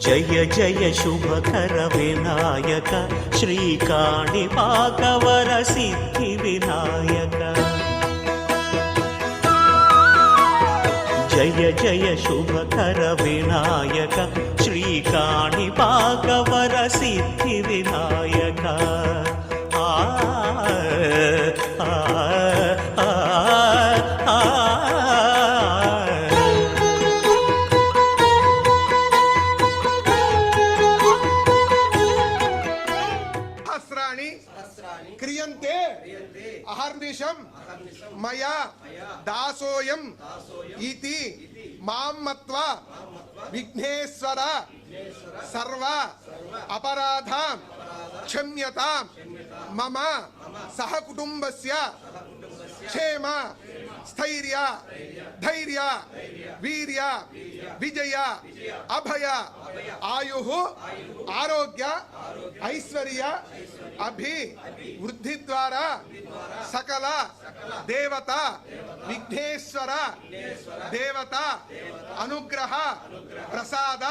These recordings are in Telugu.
జయ జయ శుభకర వినాయక శ్రీకాణిపాకవర సిద్ధి వినాయక జయ జయ శుభకర వినాయక శ్రీకాణిపాకవర సిద్ధి వినాయక క్రియంతే అహర్నిశం మయా దాసోయం ఇతి మాం మత్వా విఘ్నేశ్వర సర్వ అపరాధాం క్షమ్యతాం మమ సహకుటుంబస్య క్షేమ స్థైర్య ధైర్య వీర్య విజయ అభయ ఆయు ఆరోగ్య ఐశ్వర్య అభి వృద్ధి ద్వారా సకల దేవత విఘ్నేశ్వర దేవత అనుగ్రహ ప్రసాద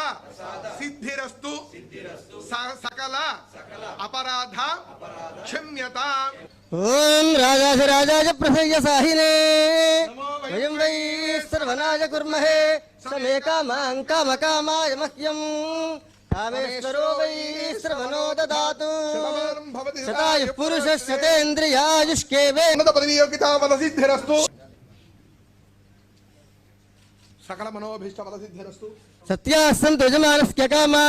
సిద్ధిరస్తు సకల అపరాధ క్షమ్యత. ఓం రాజాధిరాజాయ ప్రసయ్య సాహినే వయం వై సర్వనాయ కుర్మహే సమే కామాం కామకామాయ మహ్యం కామేశ్వరో వై శ్రవణో దదాతు శతాయుః పురుషः శతేంద్రియాయుష్కేవేన పదవీయోగితా ఫలసిద్ధిరస్తు సకల మనోభీష్ట ఫలసిద్ధిరస్తు సత్యాः సంతు యజమానస్య కామా